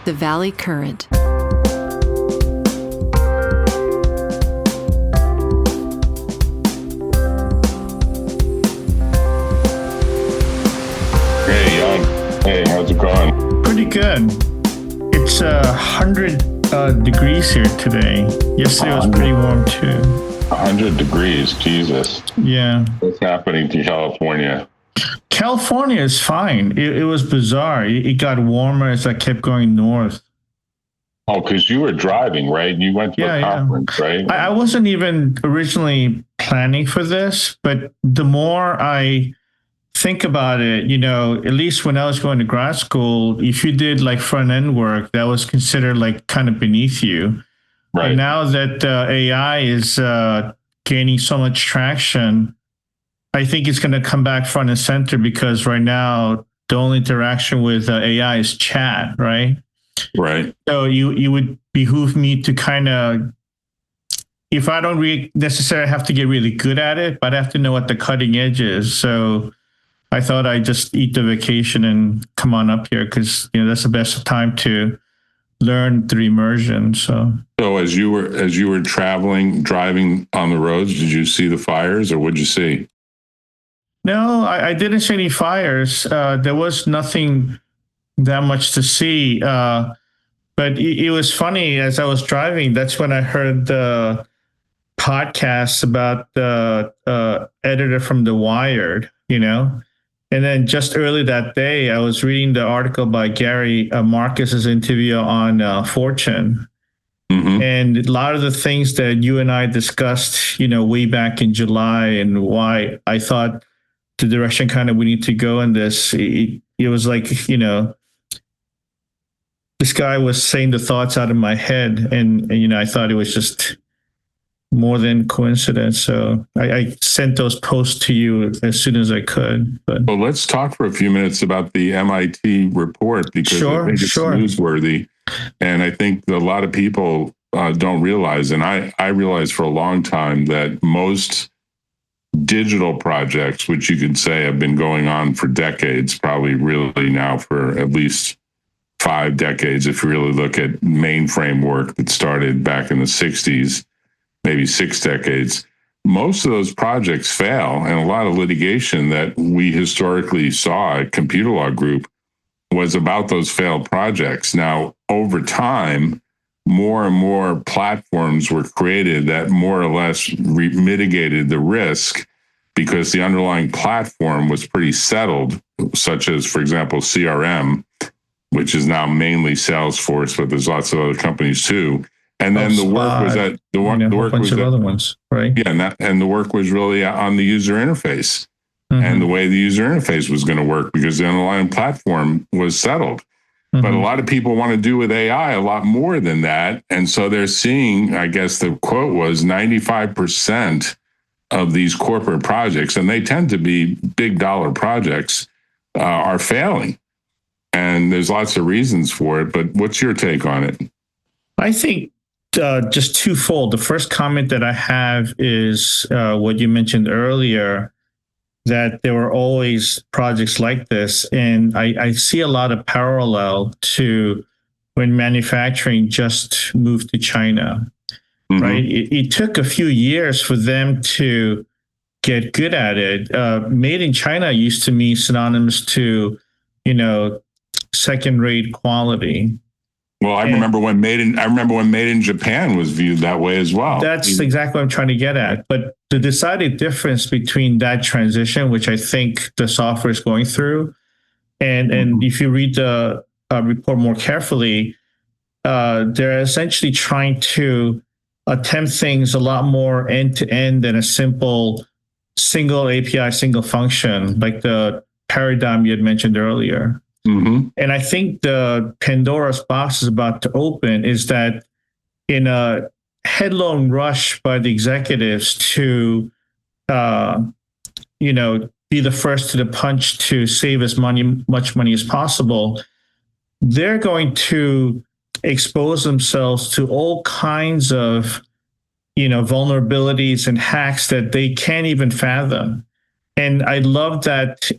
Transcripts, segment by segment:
the Valley Current. Hey, Yon. Hey, how's it going? Pretty good. It's 100 degrees here today. Yesterday was pretty warm too. 100 degrees, Jesus. Yeah. What's happening to California? California is fine. It was bizarre. It got warmer as I kept going north. Oh, because you were driving, right? You went to a conference, right? I wasn't even originally planning for this, but the more I think about it, at least when I was going to grad school, if you did like front end work, that was considered like kind of beneath you. Right. And now that AI is gaining so much traction, I think it's going to come back front and center because right now the only interaction with AI is chat, right? Right. So you would behoove me to kind of, if I don't necessarily have to get really good at it, but I have to know what the cutting edge is. So I thought I'd just eat the vacation and come on up here because that's the best time to learn through immersion. So as you were driving on the roads, did you see the fires, or what'd you see? No, I didn't see any fires. There was nothing that much to see. But it was funny as I was driving. That's when I heard the podcast about the editor from The Wired, And then just early that day, I was reading the article by Gary Marcus's interview on Fortune. Mm-hmm. And a lot of the things that you and I discussed, way back in July and why I thought the direction kind of we need to go in this, it was like, this guy was saying the thoughts out of my head. And I thought it was just more than coincidence. So I sent those posts to you as soon as I could. But well, let's talk for a few minutes about the MIT report because I think it's newsworthy. And I think that a lot of people don't realize, and I realized for a long time that most digital projects, which you could say have been going on for decades, probably really now for at least 5 decades, if you really look at mainframe work that started back in the 60s, maybe 6 decades, most of those projects fail. And a lot of litigation that we historically saw at Computer Law Group was about those failed projects. Now, over time, more and more platforms were created that more or less mitigated the risk because the underlying platform was pretty settled, such as, for example, CRM, which is now mainly Salesforce, but there's lots of other companies too. And then the work was that the work was other ones, right? Yeah, and the work was really on the user interface and the way the user interface was going to work because the underlying platform was settled. But a lot of people want to do with AI a lot more than that. And so they're seeing, I guess the quote was 95% of these corporate projects, and they tend to be big dollar projects, are failing. And there's lots of reasons for it. But what's your take on it? I think just twofold. The first comment that I have is what you mentioned earlier, that there were always projects like this. And I see a lot of parallel to when manufacturing just moved to China, right? It took a few years for them to get good at it. Made in China used to mean synonymous to, second-rate quality. Well, I remember when Made in Japan was viewed that way as well. That's exactly what I'm trying to get at. But the decided difference between that transition, which I think the software is going through, and if you read the report more carefully, they're essentially trying to attempt things a lot more end-to-end than a simple single API, single function, like the paradigm you had mentioned earlier. And I think the Pandora's box is about to open is that in a headlong rush by the executives to, be the first to the punch to save as much money as possible, they're going to expose themselves to all kinds of, vulnerabilities and hacks that they can't even fathom. And I love that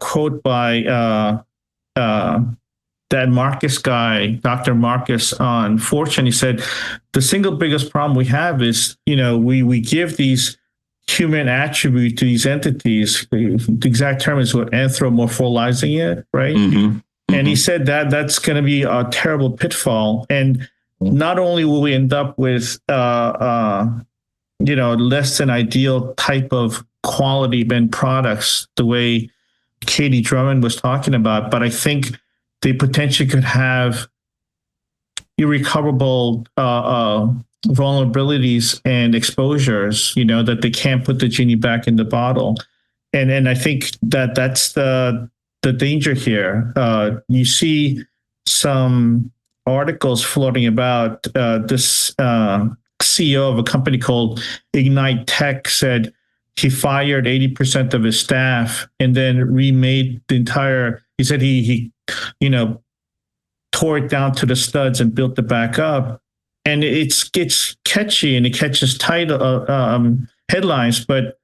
quote by that Marcus guy, Dr. Marcus on Fortune, he said, the single biggest problem we have is, we give these human attribute to these entities. The exact term is what, anthropomorphizing it, right? Mm-hmm. And he said that that's going to be a terrible pitfall. And not only will we end up with, less than ideal type of quality end products, the way Katie Drummond was talking about, but I think they potentially could have irrecoverable vulnerabilities and exposures, that they can't put the genie back in the bottle. And I think that's the danger here. You see some articles floating about this CEO of a company called Ignite Tech said he fired 80% of his staff and then remade the entire, he said he tore it down to the studs and built it back up. And it's catchy and it catches headlines, but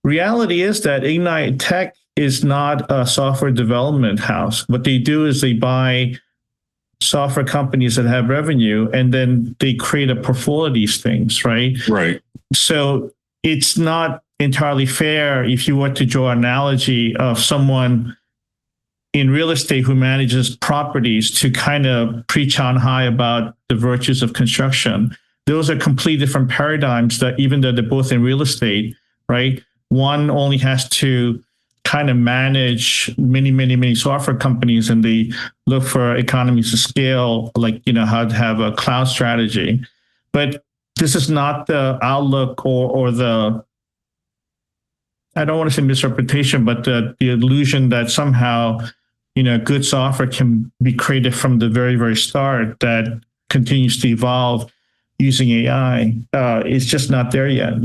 reality is that Ignite Tech is not a software development house. What they do is they buy software companies that have revenue and then they create a portfolio of these things, right? Right. So it's not entirely fair if you were to draw an analogy of someone in real estate who manages properties to kind of preach on high about the virtues of construction. Those are completely different paradigms that even though they're both in real estate, right? One only has to kind of manage many software companies and they look for economies of scale, like, how to have a cloud strategy. But this is not the outlook or the, I don't want to say misrepresentation, but the illusion that somehow, good software can be created from the very, very start that continues to evolve using AI. It's just not there yet,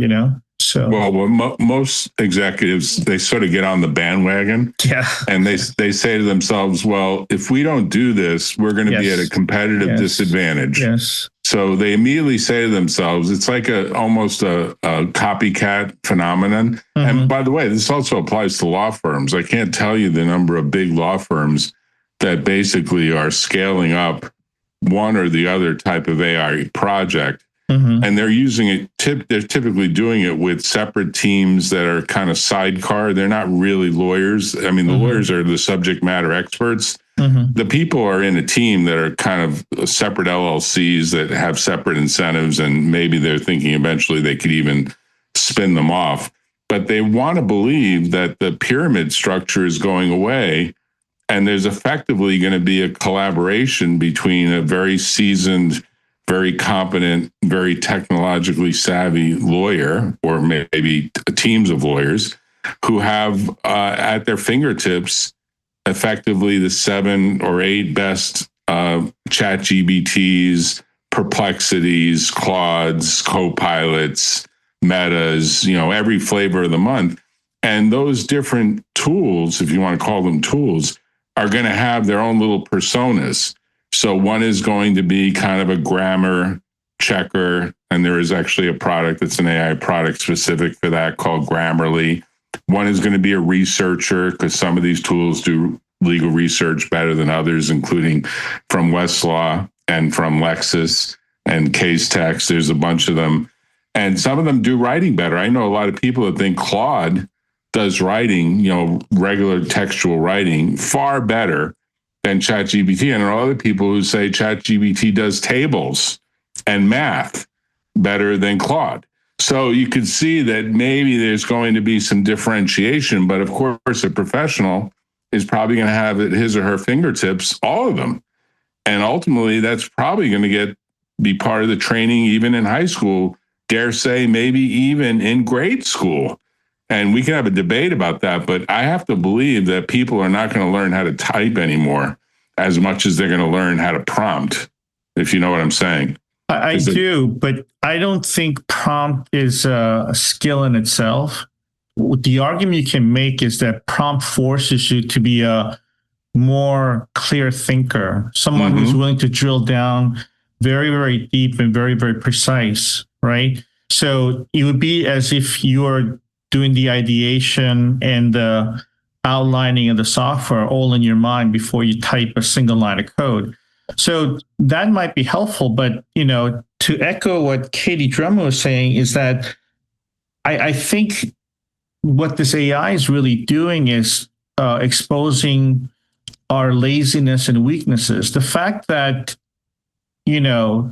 So most executives, they sort of get on the bandwagon, and they say to themselves, "Well, if we don't do this, we're going to be at a competitive disadvantage." Yes. So they immediately say to themselves, "It's like almost a copycat phenomenon." Mm-hmm. And by the way, this also applies to law firms. I can't tell you the number of big law firms that basically are scaling up one or the other type of AI project. Mm-hmm. And they're using it, they're typically doing it with separate teams that are kind of sidecar. They're not really lawyers. I mean, the lawyers are the subject matter experts. Mm-hmm. The people are in a team that are kind of separate LLCs that have separate incentives, and maybe they're thinking eventually they could even spin them off. But they want to believe that the pyramid structure is going away, and there's effectively going to be a collaboration between a very seasoned, very competent, very technologically savvy lawyer, or maybe teams of lawyers who have at their fingertips effectively the 7 or 8 best ChatGPTs, Perplexities, Claudes, Copilots, Metas, every flavor of the month. And those different tools, if you want to call them tools, are going to have their own little personas. So one is going to be kind of a grammar checker, and there is actually a product that's an AI product specific for that called Grammarly. One is going to be a researcher, because some of these tools do legal research better than others, including from Westlaw and from Lexis and Case Text. There's a bunch of them. And some of them do writing better. I know a lot of people that think Claude does writing, regular textual writing, far better than ChatGPT. And there are other people who say ChatGPT does tables and math better than Claude. So you could see that maybe there's going to be some differentiation, but of course a professional is probably going to have at his or her fingertips all of them. And ultimately that's probably going to be part of the training even in high school, dare say maybe even in grade school. And we can have a debate about that, but I have to believe that people are not going to learn how to type anymore as much as they're going to learn how to prompt, if you know what I'm saying. I do, but I don't think prompt is a skill in itself. The argument you can make is that prompt forces you to be a more clear thinker, someone who's willing to drill down very, very deep and very, very precise, right? So it would be as if you are doing the ideation and the outlining of the software all in your mind before you type a single line of code. So that might be helpful, but to echo what Katie Drummond was saying is that I think what this AI is really doing is exposing our laziness and weaknesses. The fact that, the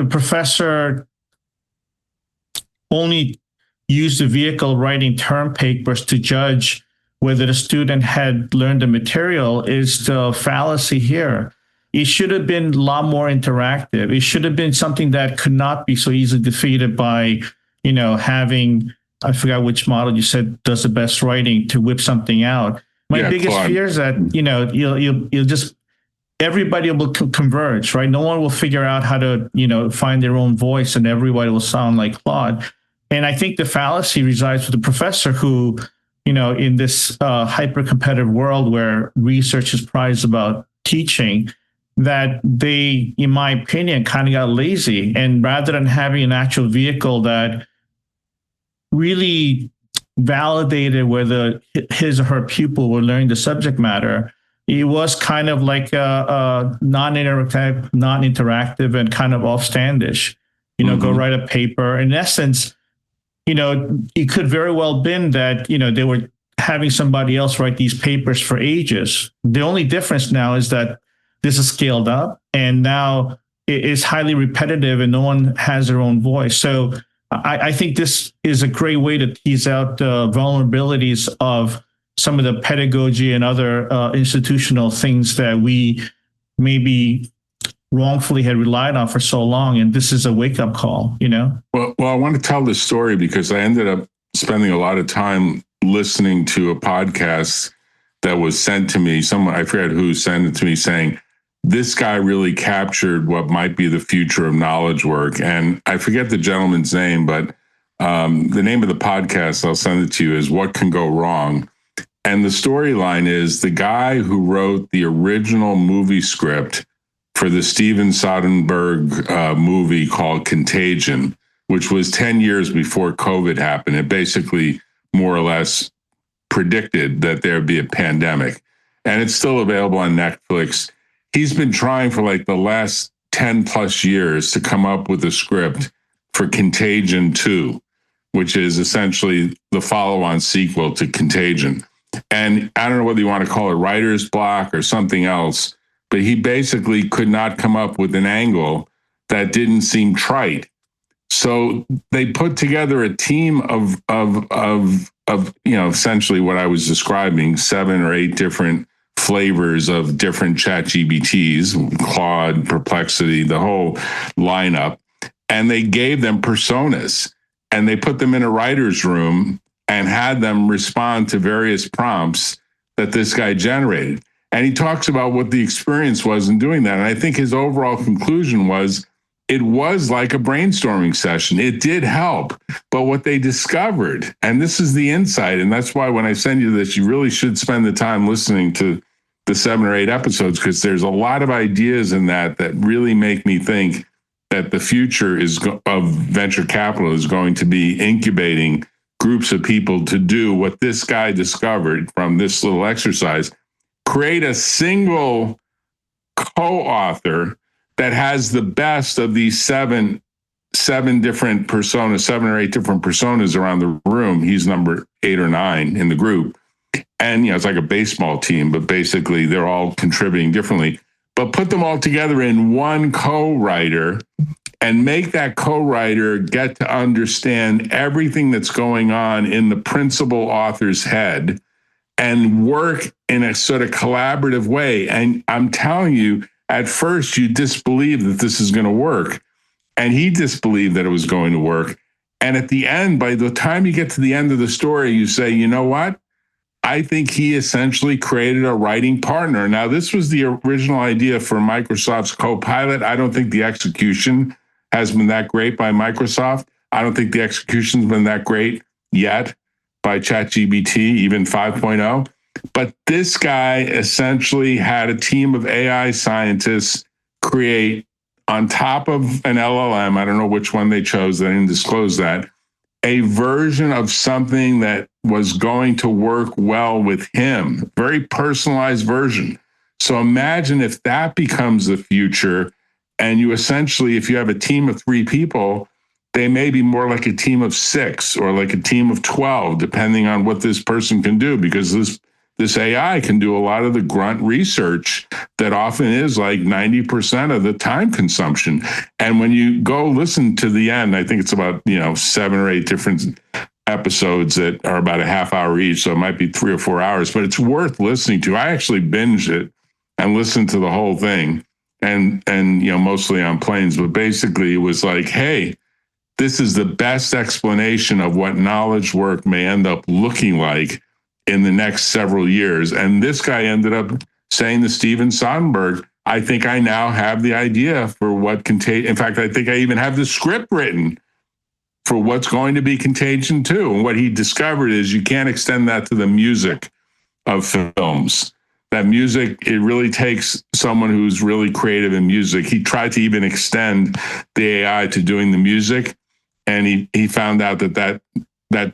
professor only used the vehicle writing term papers to judge whether the student had learned the material is the fallacy here. It should have been a lot more interactive. It should have been something that could not be so easily defeated by, having, I forgot which model you said does the best writing to whip something out. My biggest fear is that, you'll just, everybody will converge, right? No one will figure out how to, find their own voice, and everybody will sound like Claude. And I think the fallacy resides with the professor who, in this hyper-competitive world where research is prized about teaching, that they, in my opinion, kind of got lazy. And rather than having an actual vehicle that really validated whether his or her pupil were learning the subject matter, it was kind of like a non-interactive and kind of offstandish. Go write a paper. In essence, it could very well been that, they were having somebody else write these papers for ages. The only difference now is that this is scaled up, and now it is highly repetitive and no one has their own voice. So I think this is a great way to tease out the vulnerabilities of some of the pedagogy and other institutional things that we maybe wrongfully had relied on for so long. And this is a wake-up call, Well, I want to tell this story because I ended up spending a lot of time listening to a podcast that was sent to me. Someone, I forget who, sent it to me saying, this guy really captured what might be the future of knowledge work. And I forget the gentleman's name, but the name of the podcast, I'll send it to you, is What Can Go Wrong? And the storyline is the guy who wrote the original movie script for the Steven Soderbergh movie called Contagion, which was 10 years before COVID happened. It basically more or less predicted that there'd be a pandemic. And it's still available on Netflix. He's been trying for like the last 10 plus years to come up with a script for Contagion 2, which is essentially the follow-on sequel to Contagion. And I don't know whether you want to call it writer's block or something else, but he basically could not come up with an angle that didn't seem trite. So they put together a team of essentially what I was describing, 7 or 8 different flavors of different ChatGPTs, Claude, Perplexity, the whole lineup. And they gave them personas, and they put them in a writer's room and had them respond to various prompts that this guy generated. And he talks about what the experience was in doing that. And I think his overall conclusion was it was like a brainstorming session. It did help. But what they discovered, and this is the insight, and that's why when I send you this, you really should spend the time listening to the 7 or 8 episodes, because there's a lot of ideas in that really make me think that the future of venture capital is going to be incubating groups of people to do what this guy discovered from this little exercise, create a single co-author that has the best of these seven different personas, 7 or 8 different personas around the room. He's number 8 or 9 in the group. And, it's like a baseball team, but basically they're all contributing differently. But put them all together in one co-writer and make that co-writer get to understand everything that's going on in the principal author's head and work in a sort of collaborative way. And I'm telling you, at first you disbelieve that this is going to work. And he disbelieved that it was going to work. And at the end, by the time you get to the end of the story, you say, you know what? I think he essentially created a writing partner. Now, this was the original idea for Microsoft's Copilot. I don't think the execution has been that great by Microsoft. I don't think the execution's been that great yet by ChatGPT, even 5.0. But this guy essentially had a team of AI scientists create, on top of an LLM, I don't know which one they chose, they didn't disclose that, a version of something that was going to work well with him, very personalized version. So imagine if that becomes the future, and you essentially, if you have a team of 3 people, they may be more like a team of 6 or like a team of 12, depending on what this person can do, because this AI can do a lot of the grunt research that often is like 90% of the time consumption. And when you go listen to the end, I think it's about, 7 or 8 different episodes that are about a half hour each. So it might be 3 or 4 hours, but it's worth listening to. I actually binged it and listened to the whole thing, and mostly on planes, but basically it was like, hey, this is the best explanation of what knowledge work may end up looking like in the next several years. And this guy ended up saying to Steven Soderbergh, I think I now have the idea for what Contagion. In fact, I think I even have the script written for what's going to be Contagion 2. And what he discovered is you can't extend that to the music of films. That music, it really takes someone who's really creative in music. He tried to even extend the AI to doing the music, and he found out that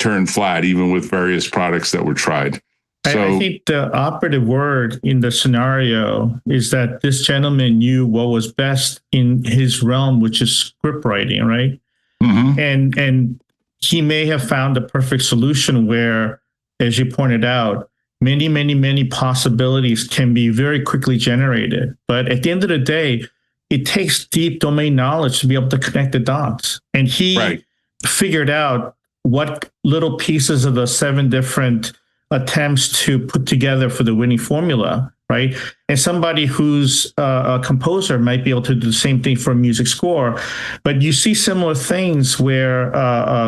turned flat, even with various products that were tried. So, I think the operative word in the scenario is that this gentleman knew what was best in his realm, which is script writing, right? Mm-hmm. And he may have found the perfect solution where, as you pointed out, many possibilities can be very quickly generated. But at the end of the day, it takes deep domain knowledge to be able to connect the dots. And he figured out what little pieces of the 7 different attempts to put together for the winning formula, right? And somebody who's a composer might be able to do the same thing for a music score. But you see similar things where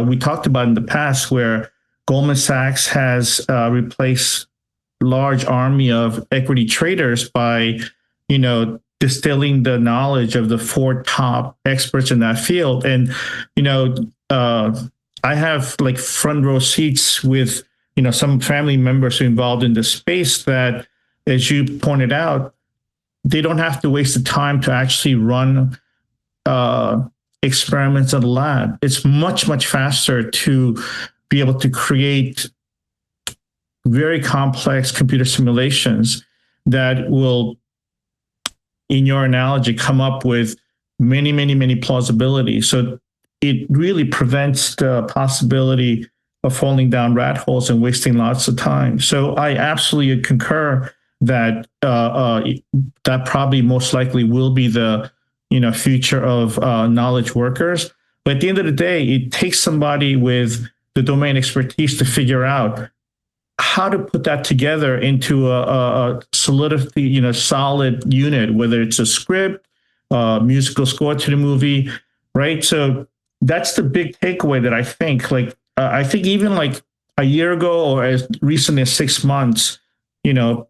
we talked about in the past, where Goldman Sachs has replaced large army of equity traders by, distilling the knowledge of the 4 top experts in that field. And, I have like front row seats with, some family members who are involved in this space that, as you pointed out, they don't have to waste the time to actually run experiments in the lab. It's much faster to be able to create very complex computer simulations that will, in your analogy, come up with many plausibilities. So it really prevents the possibility of falling down rat holes and wasting lots of time. So I absolutely concur that that probably most likely will be the future of knowledge workers. But at the end of the day, it takes somebody with the domain expertise to figure out how to put that together into a solidity, solid unit, whether it's a script, musical score to the movie, right? So that's the big takeaway that I think. I think even like a year ago or as recent as 6 months,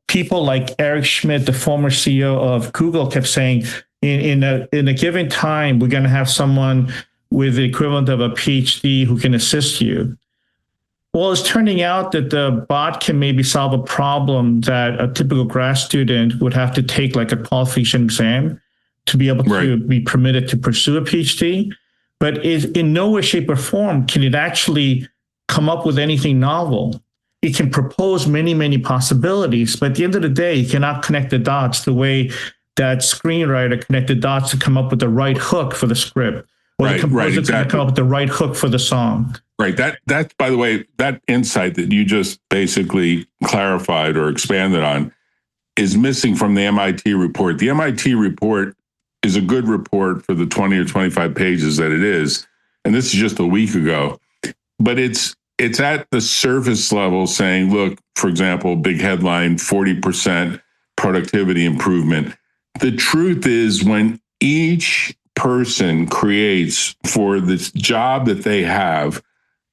people like Eric Schmidt, the former CEO of Google, kept saying, in a given time, we're going to have someone with the equivalent of a PhD who can assist you. Well, it's turning out that the bot can maybe solve a problem that a typical grad student would have to take, like a qualification exam, to be able to be permitted to pursue a PhD. But in no way, shape, or form can it actually come up with anything novel. It can propose many possibilities, but at the end of the day, you cannot connect the dots the way that screenwriter connected dots to come up with the right hook for the script, or the composer can come up with the right hook for the song. Right. That, by the way, that insight that you just basically clarified or expanded on is missing from the MIT report. The MIT report is a good report for the 20 or 25 pages that it is. And this is just a week ago. But it's at the surface level saying, look, for example, big headline, 40% productivity improvement. The truth is, when each person creates for this job that they have,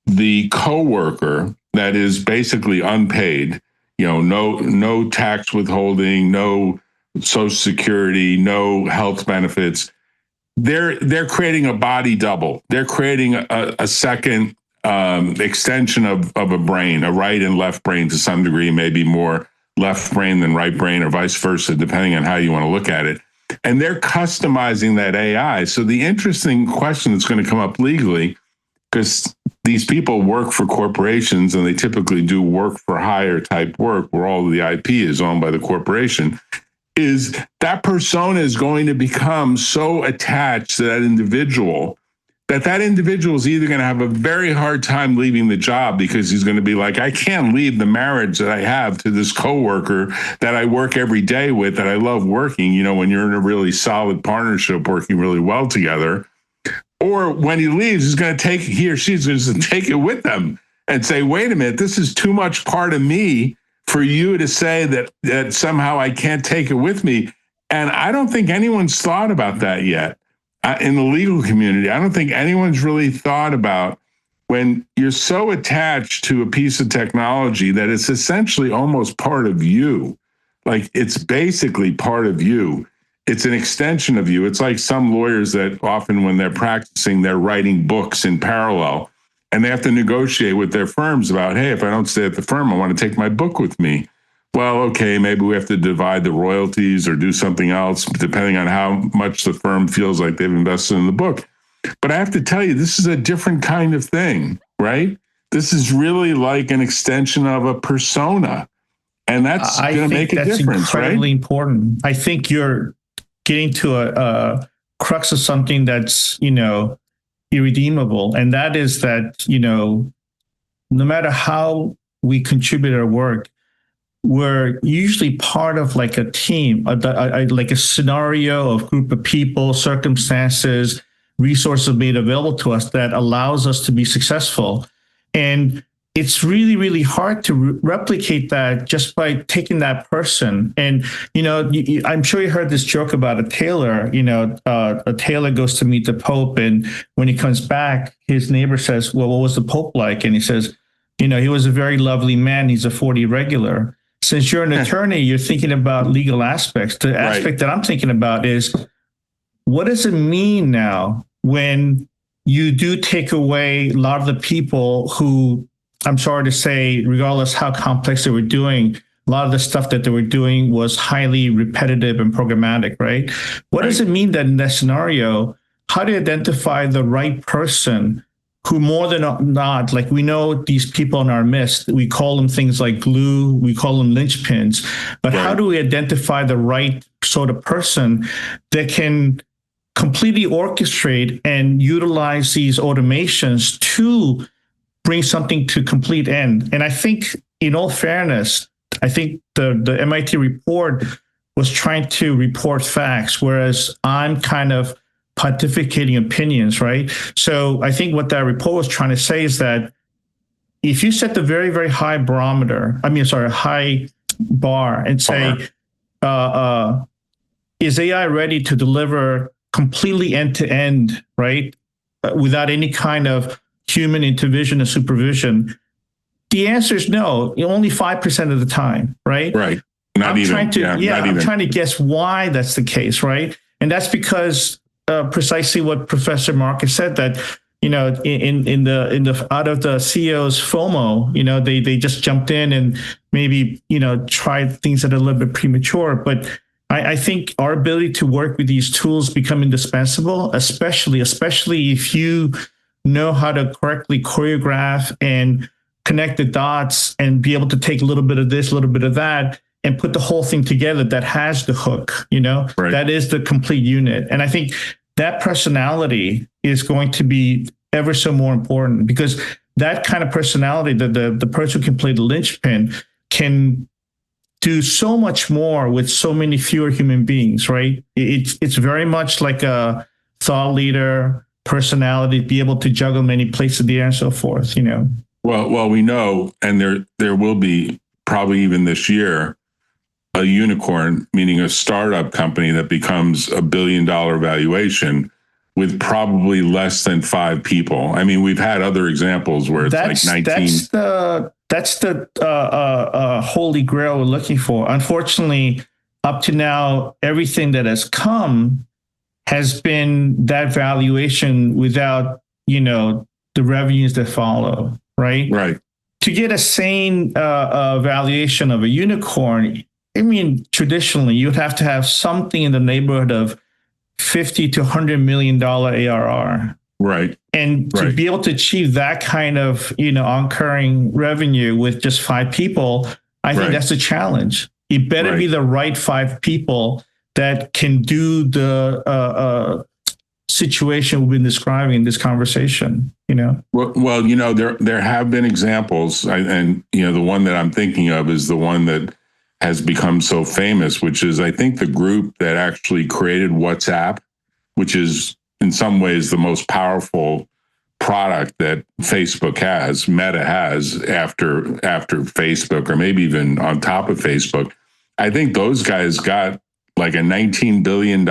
the coworker that is basically unpaid, no tax withholding, no Social Security, no health benefits, they're creating a body double. They're creating a second extension of a brain, a right and left brain to some degree, maybe more left brain than right brain, or vice versa, depending on how you want to look at it. And they're customizing that AI. So the interesting question that's going to come up legally, because these people work for corporations, and they typically do work for hire type work where all of the IP is owned by the corporation, is that persona is going to become so attached to that individual that individual is either going to have a very hard time leaving the job because he's going to be like, I can't leave the marriage that I have to this coworker that I work every day with, that I love working, when you're in a really solid partnership, working really well together. Or when he leaves, he or she's going to take it with them and say, wait a minute, this is too much part of me for you to say that somehow I can't take it with me. And I don't think anyone's thought about that yet. In the legal community, I don't think anyone's really thought about when you're so attached to a piece of technology that it's essentially almost part of you. Like, it's basically part of you. It's an extension of you. It's like some lawyers that often when they're practicing, they're writing books in parallel, and they have to negotiate with their firms about, hey, if I don't stay at the firm, I want to take my book with me. Well, okay, maybe we have to divide the royalties or do something else, depending on how much the firm feels like they've invested in the book. But I have to tell you, this is a different kind of thing, right? This is really like an extension of a persona. And that's going to make a difference, incredibly important. I think you're getting to a crux of something that's, irredeemable. And that is that, no matter how we contribute our work, we're usually part of like a team, like a scenario of group of people, circumstances, resources made available to us that allows us to be successful. And it's really, really hard to replicate that just by taking that person. And, I'm sure you heard this joke about a tailor. A tailor goes to meet the Pope, and when he comes back, his neighbor says, well, what was the Pope like? And he says, he was a very lovely man. He's a 40 regular. Since you're an attorney, you're thinking about legal aspects. The aspect that I'm thinking about is, what does it mean now when you do take away a lot of the people who, I'm sorry to say, regardless how complex they were doing, a lot of the stuff that they were doing was highly repetitive and programmatic, right? What does it mean that in that scenario, how do you identify the right person who more than not, like we know these people in our midst, we call them things like glue, we call them linchpins, but how do we identify the right sort of person that can completely orchestrate and utilize these automations to bring something to complete end? And I think, in all fairness, I think the MIT report was trying to report facts, whereas I'm kind of pontificating opinions, right? So I think what that report was trying to say is that if you set the very, very high high bar and say, is AI ready to deliver completely end-to-end, right? Without any kind of human intervention or supervision? The answer is no, only 5% of the time, right? Right. I'm trying to guess why that's the case, right? And that's because precisely what Professor Marcus said, that in the out of the CEO's FOMO, they just jumped in and maybe tried things that are a little bit premature. But I think our ability to work with these tools become indispensable, especially if you know how to correctly choreograph and connect the dots and be able to take a little bit of this, a little bit of that, and put the whole thing together that has the hook, that is the complete unit. And I think that personality is going to be ever so more important, because that kind of personality, the person who can play the linchpin, can do so much more with so many fewer human beings, right? It's very much like a thought leader personality, be able to juggle many places in the air and so forth, Well, we know, and there will be probably even this year, a unicorn, meaning a startup company that becomes $1 billion valuation with probably less than 5 people. I mean, we've had other examples where it's like 19. That's the holy grail we're looking for. Unfortunately, up to now, everything that has come has been that valuation without, the revenues that follow, right? Right. To get a sane valuation of a unicorn, I mean, traditionally, you'd have to have something in the neighborhood of $50 to $100 million ARR. Right. And to be able to achieve that kind of, oncurring revenue with just 5 people, I think that's a challenge. It better be the right 5 people that can do the situation we've been describing in this conversation. Well, there have been examples, and the one that I'm thinking of is the one that has become so famous, which is, I think, the group that actually created WhatsApp, which is in some ways the most powerful product that Facebook has, Meta has after Facebook, or maybe even on top of Facebook. I think those guys got like a $19 billion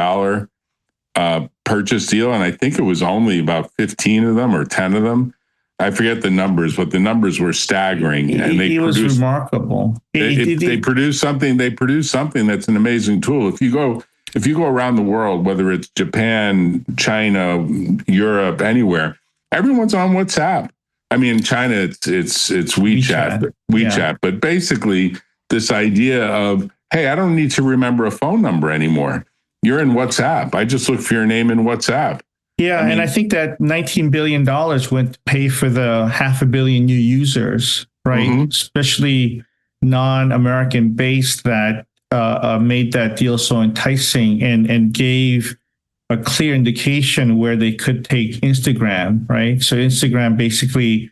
purchase deal, and I think it was only about 15 of them or 10 of them. I forget the numbers, but the numbers were staggering. And it was remarkable. They produced something. They produced something that's an amazing tool. If you go around the world, whether it's Japan, China, Europe, anywhere, everyone's on WhatsApp. I mean, in China, it's WeChat. But basically, this idea of, hey, I don't need to remember a phone number anymore. You're in WhatsApp. I just look for your name in WhatsApp. Yeah, and I think that $19 billion went to pay for the 500 million new users, right? Mm-hmm. Especially non-American based, that made that deal so enticing and gave a clear indication where they could take Instagram, right? So Instagram basically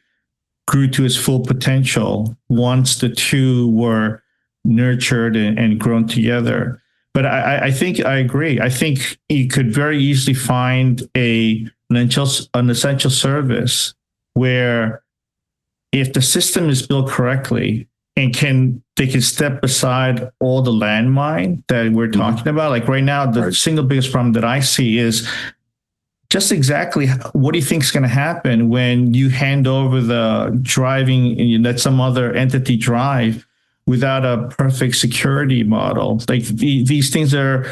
grew to its full potential once the two were nurtured and grown together. But I think I agree. I think you could very easily find an essential service where, if the system is built correctly and they can step aside all the landmine that we're talking about. Like right now, the single biggest problem that I see is just exactly what do you think is going to happen when you hand over the driving and let some other entity drive without a perfect security model. Like these things are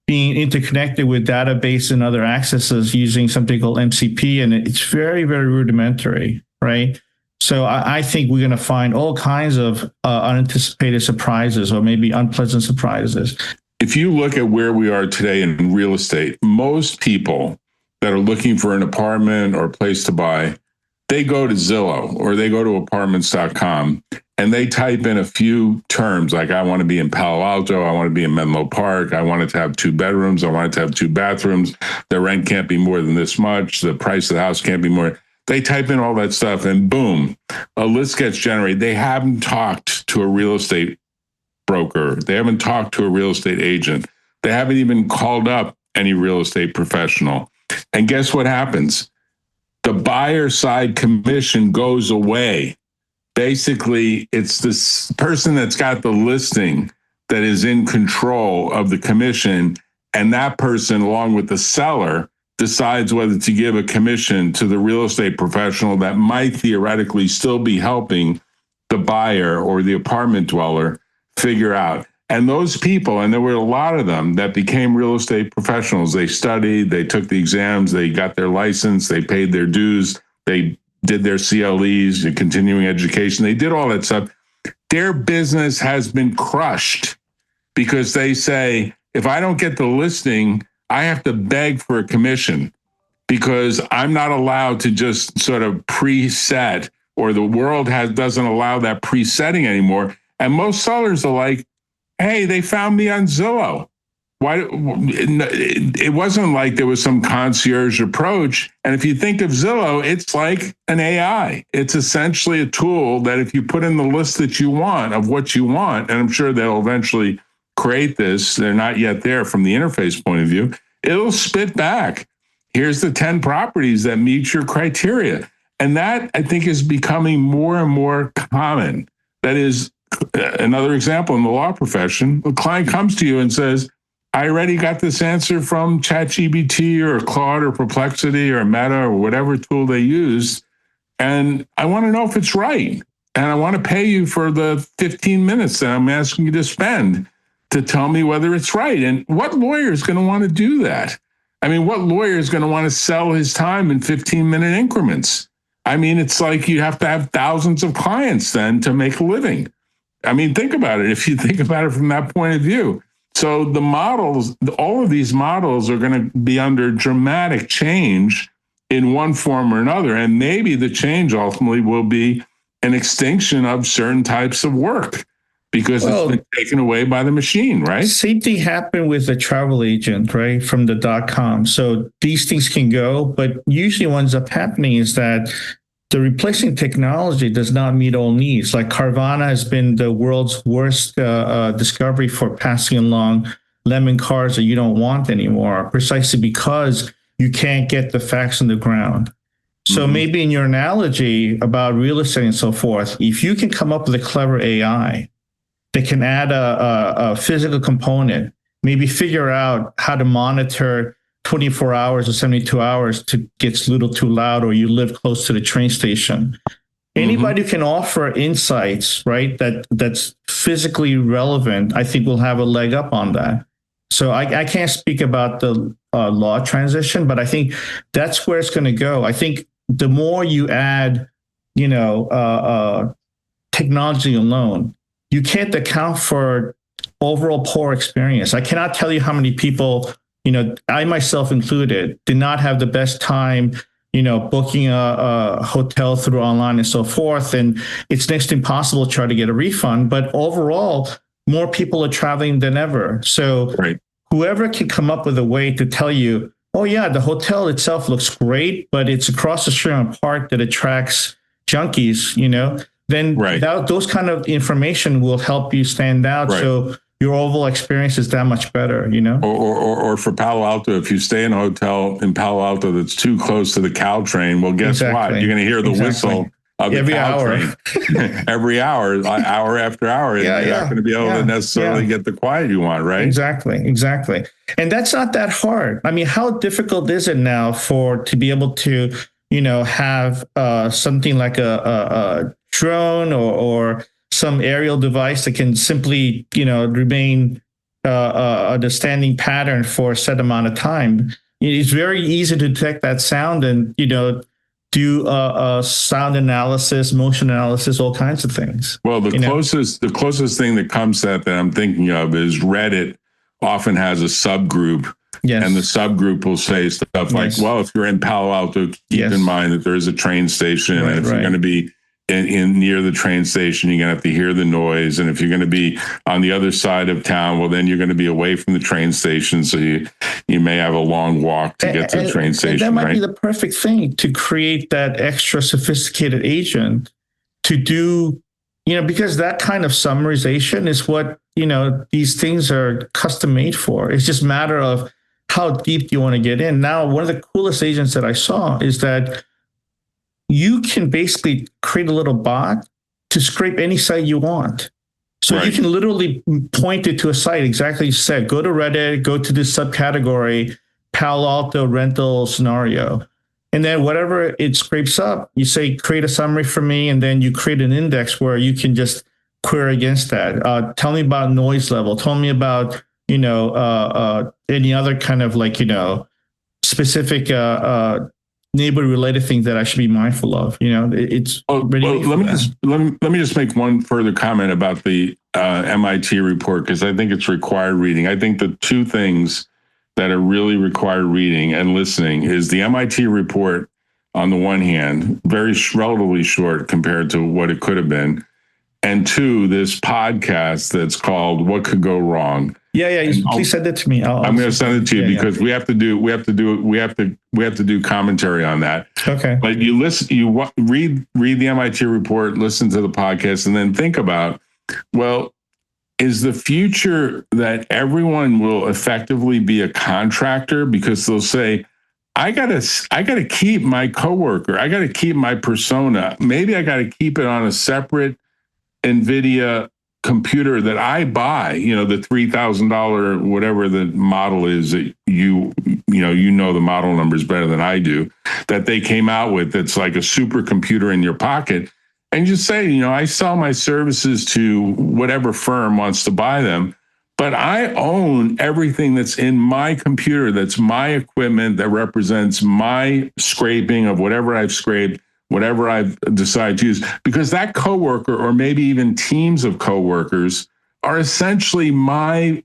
being interconnected with database and other accesses using something called MCP, and it's very, very rudimentary, right? So I think we're going to find all kinds of unanticipated surprises, or maybe unpleasant surprises. If you look at where we are today in real estate, most people that are looking for an apartment or a place to buy, they go to Zillow or they go to apartments.com and they type in a few terms like, I want to be in Palo Alto, I want to be in Menlo Park, I want it to have 2 bedrooms, I want it to have 2 bathrooms, the rent can't be more than this much, the price of the house can't be more. They type in all that stuff and boom, a list gets generated. They haven't talked to a real estate broker. They haven't talked to a real estate agent. They haven't even called up any real estate professional. And guess what happens? The buyer side commission goes away. Basically, it's this person that's got the listing that is in control of the commission. And that person, along with the seller, decides whether to give a commission to the real estate professional that might theoretically still be helping the buyer or the apartment dweller figure out. And those people, and there were a lot of them that became real estate professionals. They studied, they took the exams, they got their license, they paid their dues, they did their CLEs and continuing education. They did all that stuff. Their business has been crushed because they say, if I don't get the listing, I have to beg for a commission because I'm not allowed to just sort of preset, or the world doesn't allow that presetting anymore. And most sellers are like, hey, they found me on Zillow. Why? It wasn't like there was some concierge approach. And if you think of Zillow, it's like an AI. It's essentially a tool that if you put in the list that you want of what you want, and I'm sure they'll eventually create this, they're not yet there from the interface point of view, it'll spit back. Here's the 10 properties that meet your criteria. And that, I think, is becoming more and more common. That is another example in the law profession. A client comes to you and says, I already got this answer from ChatGPT or Claude or Perplexity or Meta or whatever tool they use, and I want to know if it's right. And I want to pay you for the 15 minutes that I'm asking you to spend to tell me whether it's right. And what lawyer is going to want to do that? I mean, what lawyer is going to want to sell his time in 15-minute increments? I mean, it's like you have to have thousands of clients then to make a living. I mean, think about it. If you think about it from that point of view. So the models, all of these models are going to be under dramatic change in one form or another. And maybe the change ultimately will be an extinction of certain types of work because it's been taken away by the machine, right? Same thing happened with the travel agent, right, from the .com. So these things can go, but usually what ends up happening is that the replacing technology does not meet all needs. Like Carvana has been the world's worst discovery for passing along lemon cars that you don't want anymore, precisely because you can't get the facts on the ground. So maybe in your analogy about real estate and so forth, if you can come up with a clever AI that can add a physical component, maybe figure out how to monitor 24 hours or 72 hours to get a little too loud, or you live close to the train station. Anybody who can offer insights, right, that's physically relevant, I think will have a leg up on that. So I can't speak about the law transition, but I think that's where it's going to go. I think the more you add, technology alone, you can't account for overall poor experience. I cannot tell you how many people, I myself included, did not have the best time, booking a hotel through online and so forth. And it's next to impossible to try to get a refund. But overall, more people are traveling than ever. So whoever can come up with a way to tell you, oh yeah, the hotel itself looks great, but it's across the street on a park that attracts junkies, then those kind of information will help you stand out. So your overall experience is that much better, Or for Palo Alto, if you stay in a hotel in Palo Alto that's too close to the Caltrain, well, guess what? You're going to hear the whistle of the Caltrain every hour, hour after hour. You're not going to be able to necessarily get the quiet you want, right? Exactly. And that's not that hard. I mean, how difficult is it now to be able to, have something like a drone or some aerial device that can simply, remain the standing pattern for a set amount of time. It's very easy to detect that sound and, do sound analysis, motion analysis, all kinds of things. Well, the closest thing that comes to that I'm thinking of is Reddit often has a subgroup. Yes. And the subgroup will say stuff like, well, if you're in Palo Alto, keep in mind that there is a train station. And if you're going to be in near the train station, you're going to have to hear the noise. And if you're going to be on the other side of town, well, then you're going to be away from the train station. So you may have a long walk to get to the train station. And that might be the perfect thing to create that extra sophisticated agent to do, because that kind of summarization is what, these things are custom made for. It's just a matter of how deep do you want to get in. Now, one of the coolest agents that I saw is that you can basically create a little bot to scrape any site you want. So you can literally point it to a site, exactly as you said, go to Reddit, go to this subcategory, Palo Alto rental scenario. And then whatever it scrapes up, you say, create a summary for me. And then you create an index where you can just query against that. Tell me about noise level. Tell me about, any other kind of specific neighborhood related things that I should be mindful of. It's let me just make one further comment about the MIT report, because I think it's required reading. I think the two things that are really required reading and listening is the MIT report on the one hand, relatively short compared to what it could have been, and two, this podcast that's called "What Could Go Wrong." Please send it to me. I'm going to send it to you because we have to do commentary on that. Okay. But you read the MIT report, listen to the podcast, and then think about, well, is the future that everyone will effectively be a contractor? Because they'll say, I gotta keep my coworker, I gotta keep my persona. Maybe I gotta keep it on a separate NVIDIA computer that I buy, the $3,000, whatever the model is that you know the model numbers better than I do, that they came out with, that's like a supercomputer in your pocket. And just say, I sell my services to whatever firm wants to buy them, but I own everything that's in my computer, that's my equipment, that represents my scraping of whatever I've scraped, whatever I've decided to use, because that coworker, or maybe even teams of coworkers, are essentially my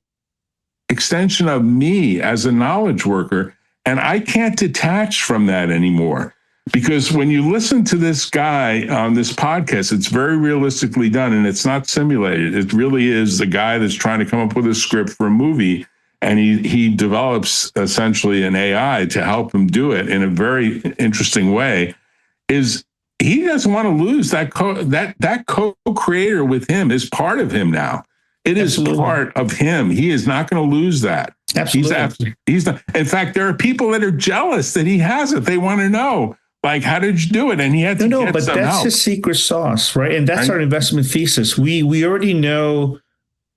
extension of me as a knowledge worker. And I can't detach from that anymore. Because when you listen to this guy on this podcast, it's very realistically done and it's not simulated. It really is the guy that's trying to come up with a script for a movie, and he develops essentially an AI to help him do it in a very interesting way. Is he doesn't want to lose that co-creator with him is part of him now. It Absolutely. Is part of him. He is not going to lose that. Absolutely. He's not. In fact, there are people that are jealous that he has it. They want to know, like, how did you do it? And he had to get but some that's help. His secret sauce, right? And that's our investment thesis. We already know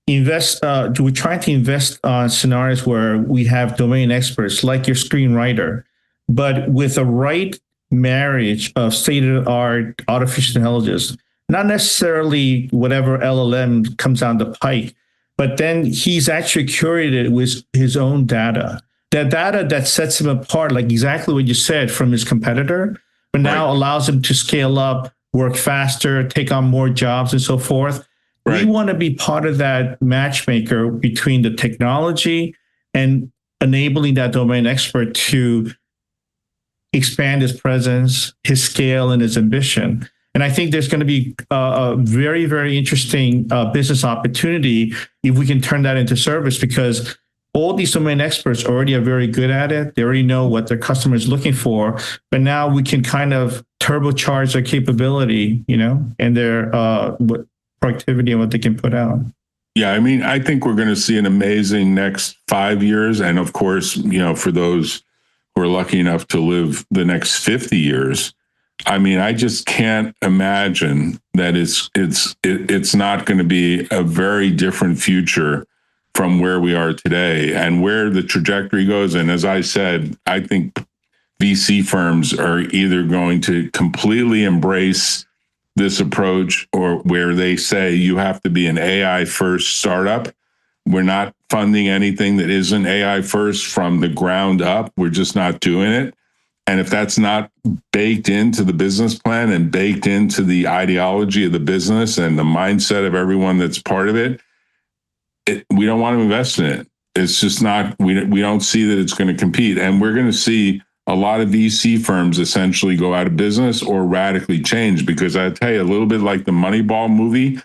we're trying to invest on scenarios where we have domain experts like your screenwriter, but with a right marriage of state-of-the-art artificial intelligence, not necessarily whatever LLM comes down the pike, but then he's actually curated with his own data. That data that sets him apart, like exactly what you said, from his competitor, but now allows him to scale up, work faster, take on more jobs and so forth. We want to be part of that matchmaker between the technology and enabling that domain expert to expand his presence, his scale, and his ambition. And I think there's going to be a very, very interesting business opportunity if we can turn that into service, because all these domain experts already are very good at it. They already know what their customer is looking for, but now we can kind of turbocharge their capability, and their productivity and what they can put out. Yeah, I mean, I think we're going to see an amazing next 5 years. And of course, for those who are lucky enough to live the next 50 years, I mean, I just can't imagine that it's not going to be a very different future from where we are today and where the trajectory goes. And as I said, I think VC firms are either going to completely embrace this approach, or where they say you have to be an AI first startup. We're not funding anything that isn't AI first from the ground up. We're just not doing it. And if that's not baked into the business plan and baked into the ideology of the business and the mindset of everyone that's part of it, we don't want to invest in it. It's just not, we don't see that it's going to compete. And we're going to see a lot of VC firms essentially go out of business or radically change, because I tell you, a little bit like the Moneyball movie,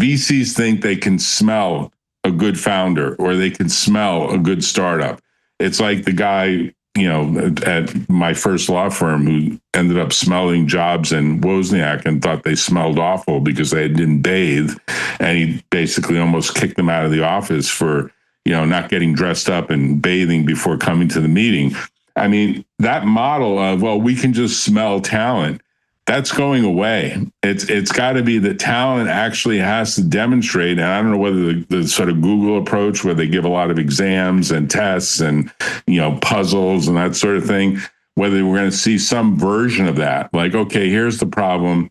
VCs think they can smell a good founder or they can smell a good startup. It's like the guy, at my first law firm who ended up smelling jobs in Wozniak and thought they smelled awful because they didn't bathe. And he basically almost kicked them out of the office for, not getting dressed up and bathing before coming to the meeting. I mean, that model of, well, we can just smell talent, that's going away. It's got to be that talent actually has to demonstrate. And I don't know whether the sort of Google approach where they give a lot of exams and tests and, puzzles and that sort of thing, whether we're going to see some version of that. Like, okay, here's the problem.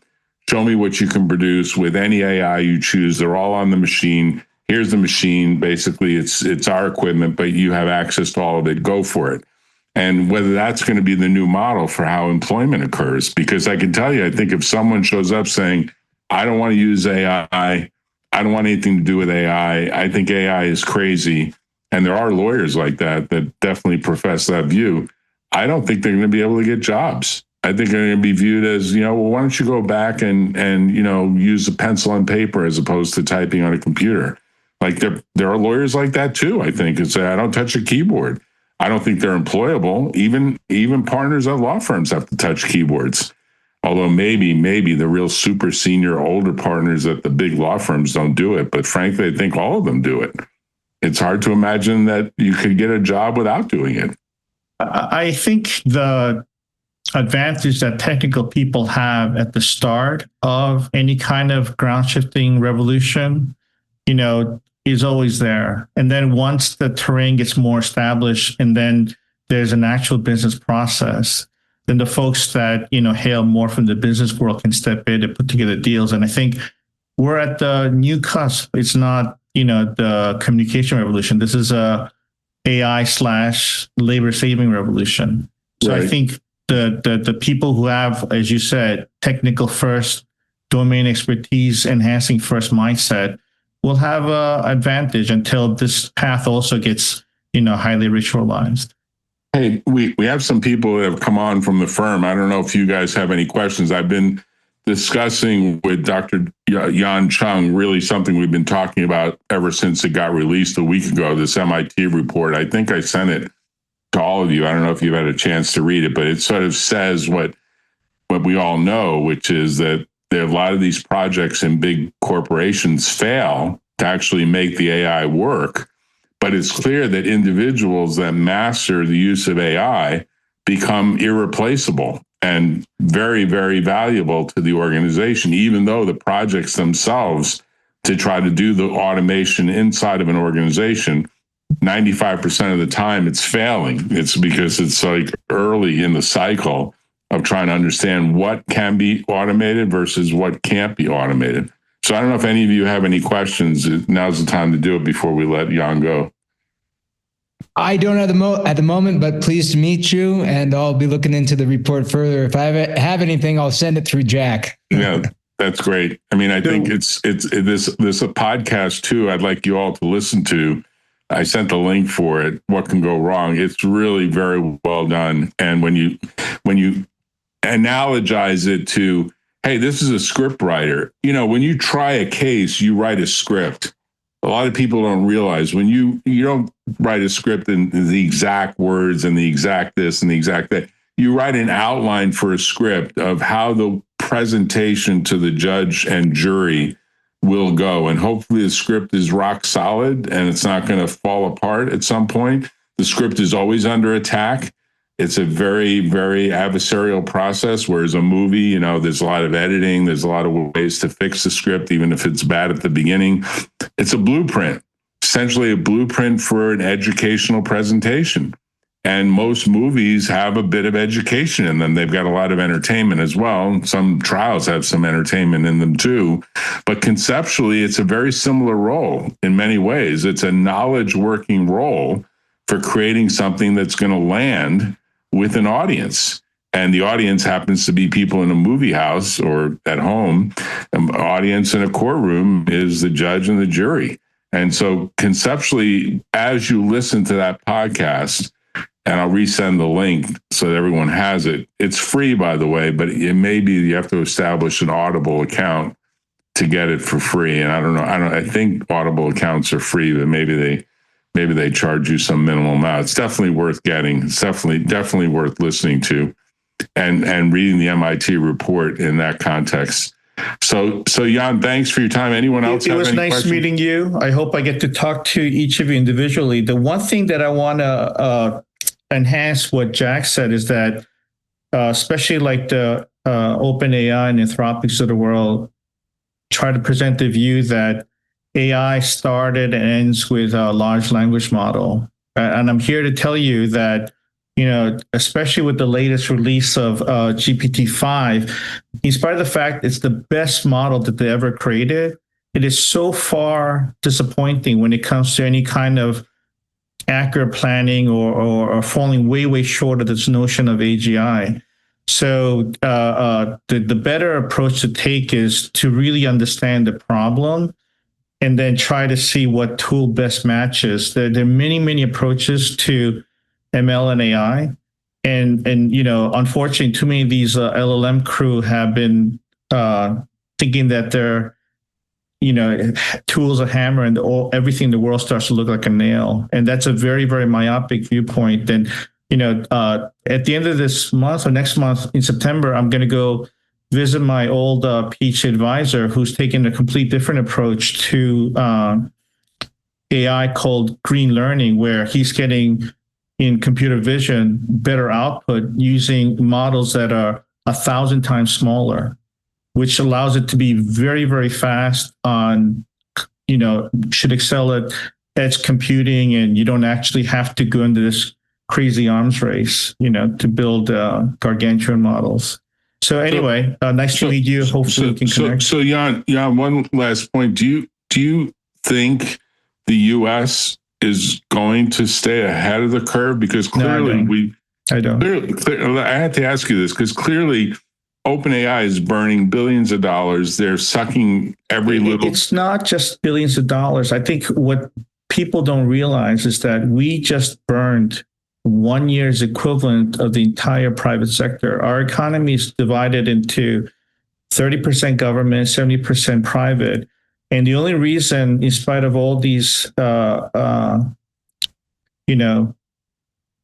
Show me what you can produce with any AI you choose. They're all on the machine. Here's the machine. Basically, it's our equipment, but you have access to all of it. Go for it. And whether that's going to be the new model for how employment occurs. Because I can tell you, I think if someone shows up saying, I don't want to use AI, I don't want anything to do with AI, I think AI is crazy, and there are lawyers like that definitely profess that view, I don't think they're going to be able to get jobs. I think they're going to be viewed as, well, why don't you go back and use a pencil and paper as opposed to typing on a computer? Like there are lawyers like that too, I think, and say, I don't touch a keyboard. I don't think they're employable. Even partners at law firms have to touch keyboards. Although maybe the real super senior older partners at the big law firms don't do it. But frankly, I think all of them do it. It's hard to imagine that you could get a job without doing it. I think the advantage that technical people have at the start of any kind of ground shifting revolution, is always there. And then once the terrain gets more established and then there's an actual business process, then the folks that, hail more from the business world can step in and put together deals. And I think we're at the new cusp. It's not, the communication revolution. This is a AI/labor saving revolution. So right. I think the people who have, as you said, technical first, domain expertise, enhancing first mindset will have an advantage until this path also gets, highly ritualized. Hey, we have some people that have come on from the firm. I don't know if you guys have any questions. I've been discussing with Dr. Yon Chung, really something we've been talking about ever since it got released a week ago, this MIT report. I think I sent it to all of you. I don't know if you've had a chance to read it, but it sort of says what we all know, which is that there are a lot of these projects in big corporations fail to actually make the AI work. But it's clear that individuals that master the use of AI become irreplaceable and very, very valuable to the organization, even though the projects themselves to try to do the automation inside of an organization, 95% of the time it's failing. It's because it's like early in the cycle of trying to understand what can be automated versus what can't be automated. So I don't know if any of you have any questions. Now's the time to do it before we let Yon go. I don't at the moment, but pleased to meet you, and I'll be looking into the report further. If I have anything, I'll send it through Jack. Yeah, that's great. I mean, I think it's this a podcast too. I'd like you all to listen to. I sent the link for it. What can go wrong? It's really very well done. And when you analogize it to, hey, this is a script writer. You know, when you try a case, you write a script. A lot of people don't realize when you don't write a script in the exact words and the exact this and the exact that. You write an outline for a script of how the presentation to the judge and jury will go. And hopefully the script is rock solid and it's not going to fall apart at some point. The script is always under attack. It's a very, very adversarial process, whereas a movie, you know, there's a lot of editing. There's a lot of ways to fix the script, even if it's bad at the beginning. It's a blueprint, essentially a blueprint for an educational presentation. And most movies have a bit of education in them. They've got a lot of entertainment as well. Some trials have some entertainment in them too. But conceptually, it's a very similar role in many ways. It's a knowledge working role for creating something that's going to land with an audience. And the audience happens to be people in a movie house or at home. An audience in a courtroom is the judge and the jury. And so conceptually, as you listen to that podcast, and I'll resend the link so that everyone has it. It's free, by the way, but it may be you have to establish an Audible account to get it for free. And I don't know. I think Audible accounts are free, but maybe they charge you some minimal amount. It's definitely worth getting. It's definitely worth listening to, and reading the MIT report in that context. So Yon, thanks for your time. Anyone else? It was nice meeting you. I hope I get to talk to each of you individually. The one thing that I want to enhance what Jack said is that, especially like the OpenAI and Anthropics of the world, try to present the view that AI started and ends with a large language model. And I'm here to tell you that, you know, especially with the latest release of GPT-5, in spite of the fact it's the best model that they ever created, it is so far disappointing when it comes to any kind of accurate planning or falling way, way short of this notion of AGI. So the better approach to take is to really understand the problem and then try to see what tool best matches. There are many, many approaches to ML and AI. And you know, unfortunately, too many of these LLM crew have been thinking that they're, you know, tools a hammer and everything in the world starts to look like a nail. And that's a very, very myopic viewpoint. And, you know, at the end of this month or next month in September, I'm going to go visit my old PhD advisor who's taken a complete different approach to AI called green learning, where he's getting in computer vision better output using models that are 1,000 times smaller, which allows it to be very, very fast on, you know, should excel at edge computing, and you don't actually have to go into this crazy arms race, you know, to build gargantuan models. So anyway, nice to meet you. Hopefully we can connect. So Yon, one last point. Do you think the U.S. is going to stay ahead of the curve? Because clearly I don't. I have to ask you this because clearly OpenAI is burning billions of dollars. They're sucking every little. It's not just billions of dollars. I think what people don't realize is that we just burned 1 year's equivalent of the entire private sector. Our economy is divided into 30% government, 70% private. And the only reason, in spite of all these,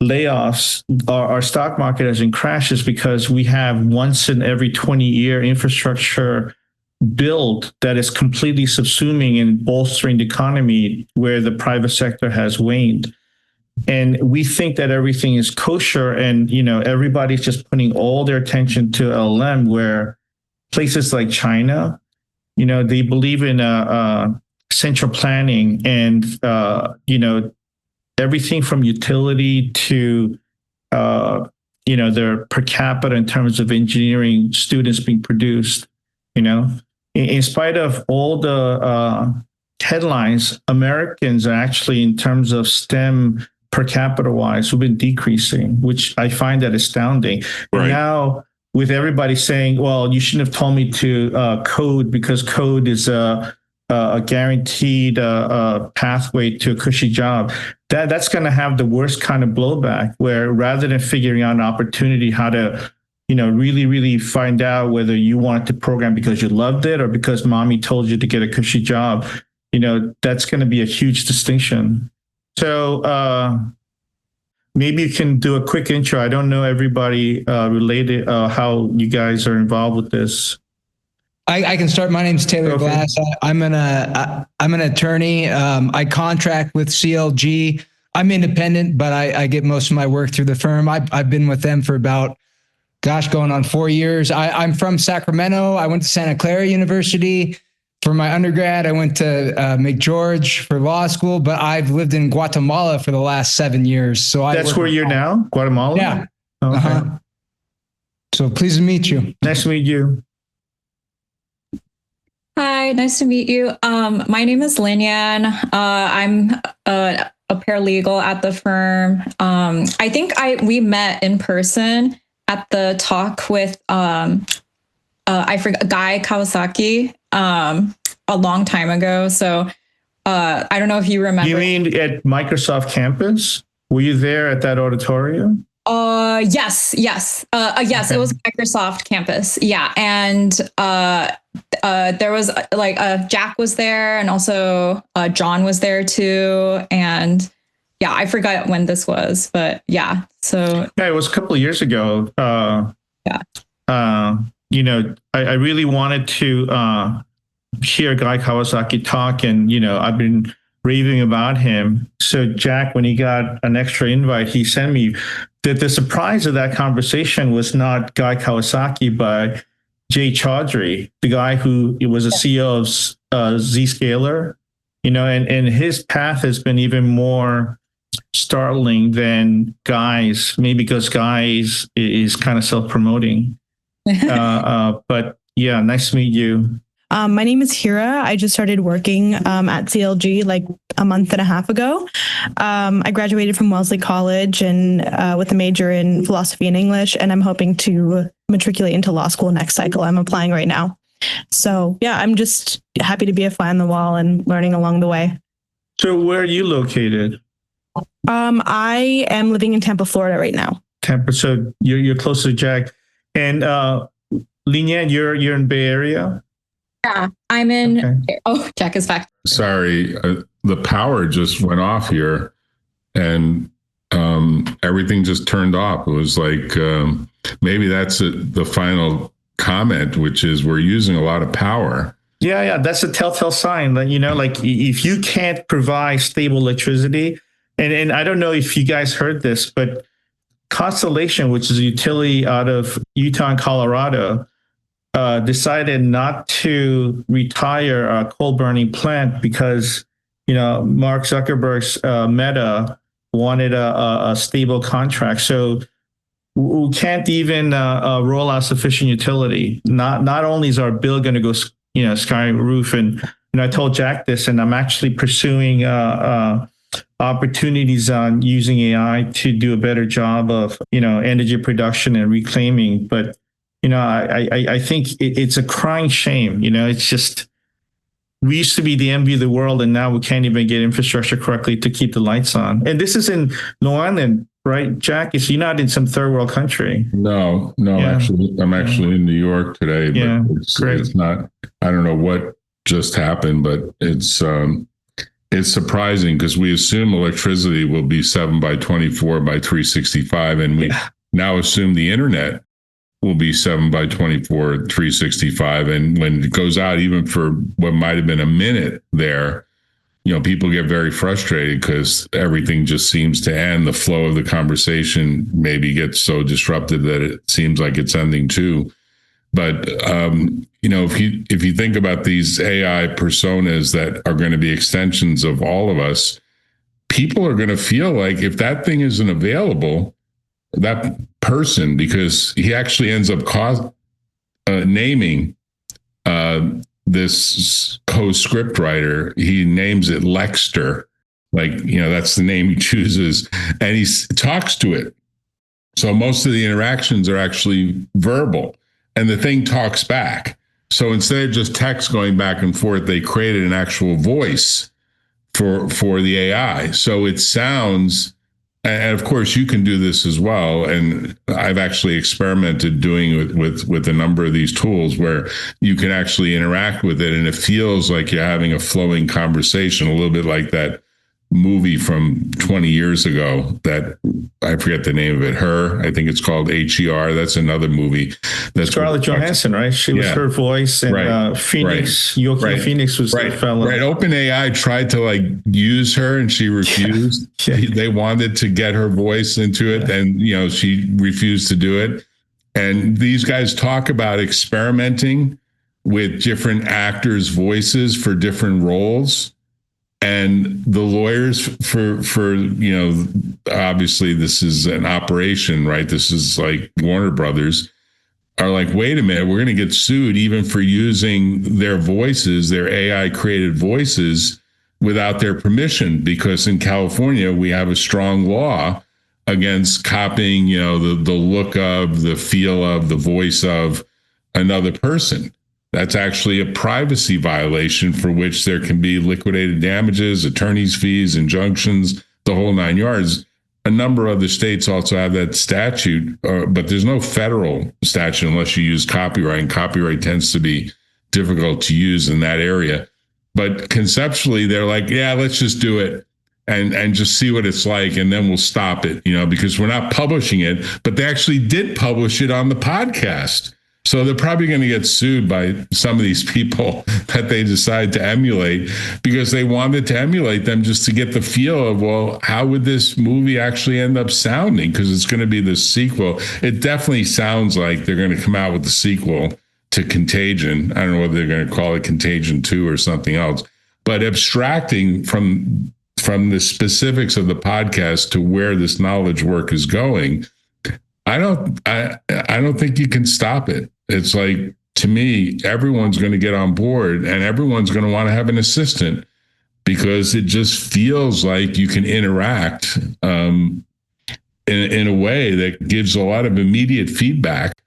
layoffs, our stock market hasn't crashed is because we have once in every 20-year infrastructure build that is completely subsuming and bolstering the economy where the private sector has waned. And we think that everything is kosher and, everybody's just putting all their attention to LLM, where places like China, they believe in central planning and, everything from utility to, their per capita in terms of engineering students being produced, in spite of all the headlines, Americans are actually, in terms of STEM per capita wise, we've been decreasing, which I find that astounding. Right. And now with everybody saying, well, you shouldn't have told me to code because code is a guaranteed pathway to a cushy job. That's going to have the worst kind of blowback, where rather than figuring out an opportunity how to, really, really find out whether you wanted to program because you loved it or because mommy told you to get a cushy job, that's going to be a huge distinction. So maybe you can do a quick intro. I don't know everybody related, how you guys are involved with this. I can start. My name's Taylor Glass. I'm an attorney. I contract with CLG. I'm independent, but I get most of my work through the firm. I've been with them for about, going on 4 years. I'm from Sacramento. I went to Santa Clara University for my undergrad. I went to McGeorge for law school, but I've lived in Guatemala for the last 7 years. So that's where you're now, Guatemala? Yeah. Okay. So pleased to meet you. Nice to meet you. Hi, nice to meet you. My name is Lin Yan. I'm a paralegal at the firm. I think we met in person at the talk with I forgot Guy Kawasaki a long time ago. So I don't know if you remember. You mean at Microsoft campus? Were you there at that auditorium? Yes. Okay. It was Microsoft campus. Yeah. And there was Jack was there, and also John was there too. And yeah, I forgot when this was, but yeah. So yeah, it was a couple of years ago. I really wanted to hear Guy Kawasaki talk, and I've been raving about him. So Jack, when he got an extra invite, he sent me. The surprise of that conversation was not Guy Kawasaki, but Jay Chaudhry, the guy who was a CEO of Zscaler, and his path has been even more startling than Guy's, maybe because Guy's is kind of self-promoting. But yeah, nice to meet you. My name is Hira. I just started working at CLG like a month and a half ago. I graduated from Wellesley College and with a major in philosophy and English, and I'm hoping to matriculate into law school next cycle. I'm applying right now. So yeah, I'm just happy to be a fly on the wall and learning along the way. So where are you located? I am living in Tampa, Florida right now. Tampa. So you're close to Jack. And Lin Yan, you're in Bay Area? Yeah, I'm in. Okay. Oh, Jack is back. Sorry, the power just went off here, and everything just turned off. It was like maybe that's the final comment, which is we're using a lot of power. Yeah, that's a telltale sign that if you can't provide stable electricity, and I don't know if you guys heard this, but Constellation, which is a utility out of Utah and Colorado, decided not to retire a coal burning plant because, Mark Zuckerberg's Meta wanted a stable contract. So we can't even roll out sufficient utility. Not only is our bill going to go, sky roof, and I told Jack this, and I'm actually pursuing opportunities on using AI to do a better job of, energy production and reclaiming. But I think it's a crying shame. It's just, we used to be the envy of the world, and now we can't even get infrastructure correctly to keep the lights on. And this is in Long Island, right, Jack? Is he not in some third world country? No, Yeah. actually, I'm actually in New York today, Yeah, but great. it's not, I don't know what just happened, but it's surprising because we assume electricity will be 7 by 24 by 365, and we now assume the internet will be 7 by 24, 365. And when it goes out, even for what might have been a minute there, people get very frustrated because everything just seems to end. The flow of the conversation maybe gets so disrupted that it seems like it's ending too. But if you think about these AI personas that are going to be extensions of all of us, people are going to feel like if that thing isn't available, that person, because he actually ends up naming this co-script writer, he names it Lexter, that's the name he chooses, and he talks to it. So most of the interactions are actually verbal, and the thing talks back. So instead of just text going back and forth, they created an actual voice for the AI. So it sounds, and of course you can do this as well, and I've actually experimented doing it with a number of these tools where you can actually interact with it and it feels like you're having a flowing conversation, a little bit like that movie from 20 years ago that I forget the name of it. I think it's called HER. That's another movie. That's Scarlett Johansson, right? She was her voice, and Phoenix, Joaquin Phoenix was the fellow. Right. OpenAI tried to use her and she refused. They wanted to get her voice into it, and she refused to do it. And these guys talk about experimenting with different actors' voices for different roles. And the lawyers for obviously this is an operation, right? This is like Warner Brothers are like, wait a minute, we're going to get sued even for using their voices, their AI created voices without their permission, because in California, we have a strong law against copying, the look of, the feel of, the voice of another person. That's actually a privacy violation for which there can be liquidated damages, attorney's fees, injunctions, the whole 9 yards. A number of the states also have that statute, but there's no federal statute unless you use copyright, and copyright tends to be difficult to use in that area. But conceptually, they're like, yeah, let's just do it and just see what it's like, and then we'll stop it, because we're not publishing it. But they actually did publish it on the podcast. So they're probably going to get sued by some of these people that they decide to emulate, because they wanted to emulate them just to get the feel of, well, how would this movie actually end up sounding? Because it's going to be the sequel. It definitely sounds like they're going to come out with the sequel to Contagion. I don't know whether they're going to call it Contagion 2 or something else. But abstracting from the specifics of the podcast to where this knowledge work is going, I don't think you can stop it. It's like, to me, everyone's going to get on board and everyone's going to want to have an assistant, because it just feels like you can interact in a way that gives a lot of immediate feedback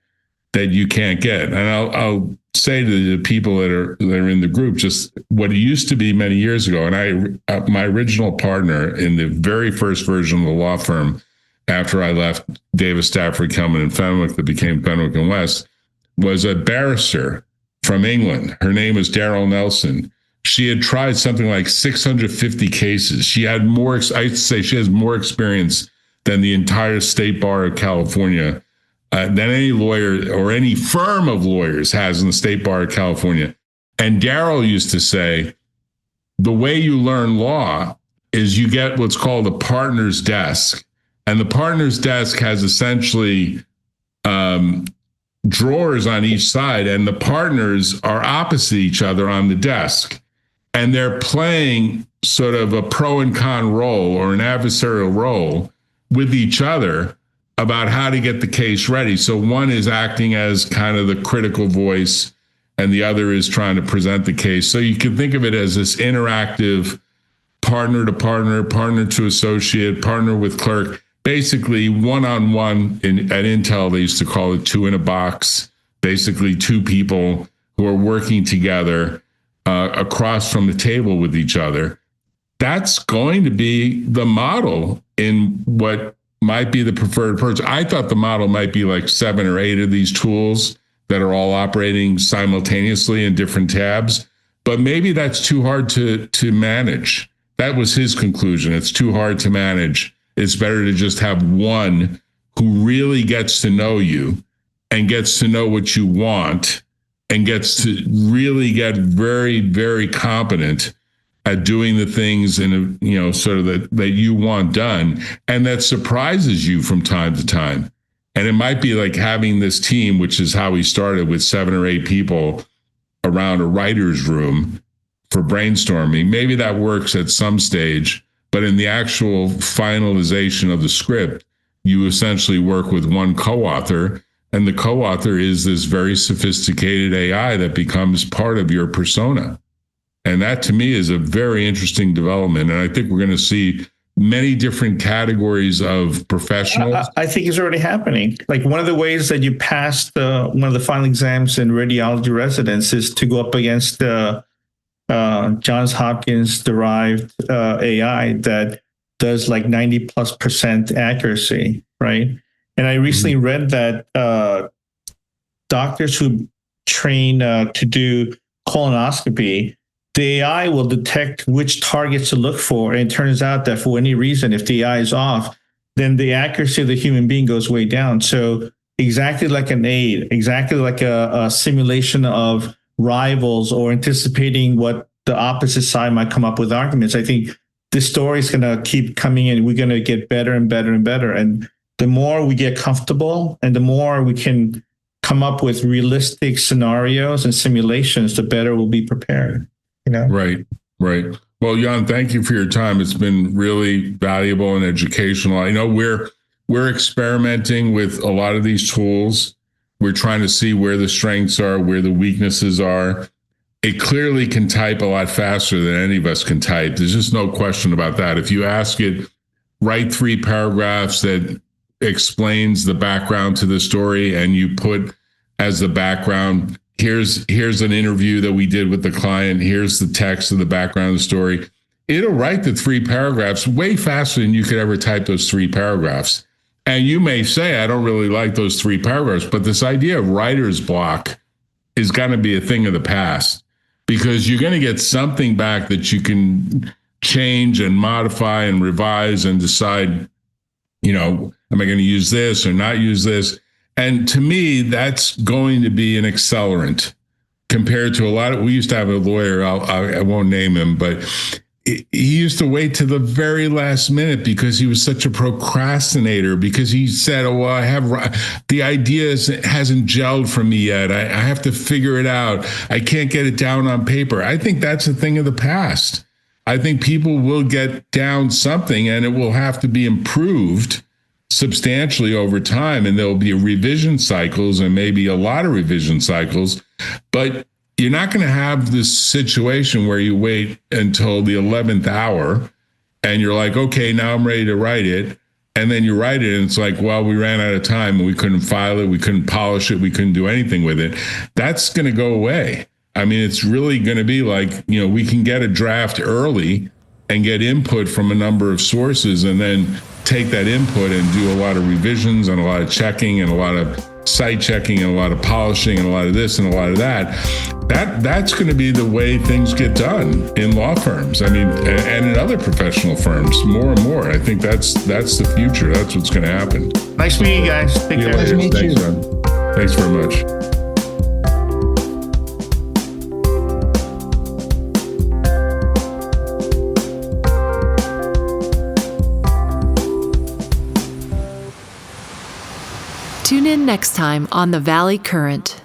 that you can't get. And I'll say to the people that are in the group, just what it used to be many years ago. And my original partner in the very first version of the law firm, after I left Davis, Stafford, Kelman, and Fenwick, that became Fenwick and West, was a barrister from England. Her name was Daryl Nelson. She had tried something like 650 cases. She had more, I'd say she has more experience than the entire State Bar of California, than any lawyer or any firm of lawyers has in the State Bar of California. And Daryl used to say, the way you learn law is you get what's called a partner's desk. And the partner's desk has essentially drawers on each side, and the partners are opposite each other on the desk. And they're playing sort of a pro and con role or an adversarial role with each other about how to get the case ready. So one is acting as kind of the critical voice, and the other is trying to present the case. So you can think of it as this interactive partner to partner, partner to associate, partner with clerk. Basically, one-on-one. At Intel, they used to call it two in a box. Basically, two people who are working together across from the table with each other. That's going to be the model in what might be the preferred approach. I thought the model might be like 7 or 8 of these tools that are all operating simultaneously in different tabs, but maybe that's too hard to manage. That was his conclusion. It's too hard to manage. It's better to just have one who really gets to know you and gets to know what you want and gets to really get very, very competent at doing the things in a, sort of that you want done, and that surprises you from time to time. And it might be like having this team, which is how we started, with 7 or 8 people around a writer's room for brainstorming. Maybe that works at some stage, but in the actual finalization of the script, you essentially work with one co-author, and the co-author is this very sophisticated AI that becomes part of your persona. And that, to me, is a very interesting development. And I think we're going to see many different categories of professionals. I think it's already happening. Like, one of the ways that you pass one of the final exams in radiology residence is to go up against the Johns Hopkins derived AI that does like 90+% accuracy, right? And I recently read that doctors who train to do colonoscopy, the AI will detect which targets to look for. And it turns out that for any reason, if the AI is off, then the accuracy of the human being goes way down. So exactly like an aid, exactly like a simulation of rivals or anticipating what the opposite side might come up with arguments. I think this story is going to keep coming in. We're going to get better and better and better. And the more we get comfortable and the more we can come up with realistic scenarios and simulations, the better we'll be prepared. Right. Well, Yon, thank you for your time. It's been really valuable and educational. I know we're experimenting with a lot of these tools. We're trying to see where the strengths are, where the weaknesses are. It clearly can type a lot faster than any of us can type. There's just no question about that. If you ask it, write 3 paragraphs that explains the background to the story, and you put as the background, here's an interview that we did with the client, here's the text of the background of the story, it'll write the 3 paragraphs way faster than you could ever type those 3 paragraphs. And you may say, I don't really like those 3 paragraphs, but this idea of writer's block is going to be a thing of the past, because you're going to get something back that you can change and modify and revise and decide, am I going to use this or not use this? And to me, that's going to be an accelerant compared to we used to have a lawyer, I won't name him, but he used to wait to the very last minute because he was such a procrastinator, because he said, the idea hasn't gelled for me yet. I have to figure it out. I can't get it down on paper. I think that's a thing of the past. I think people will get down something and it will have to be improved substantially over time, and there'll be revision cycles and maybe a lot of revision cycles, but you're not going to have this situation where you wait until the 11th hour and you're like, okay, now I'm ready to write it. And then you write it and it's like, well, we ran out of time and we couldn't file it. We couldn't polish it. We couldn't do anything with it. That's going to go away. I mean, it's really going to be like, we can get a draft early and get input from a number of sources, and then take that input and do a lot of revisions and a lot of checking and a lot of site checking and a lot of polishing and a lot of this and a lot of that. That's going to be the way things get done in law firms. I mean, and in other professional firms, more and more. I think that's the future. That's what's going to happen. Nice meeting you guys. Take care. Nice to meet you. Thanks very much. Tune in next time on The Valley Current.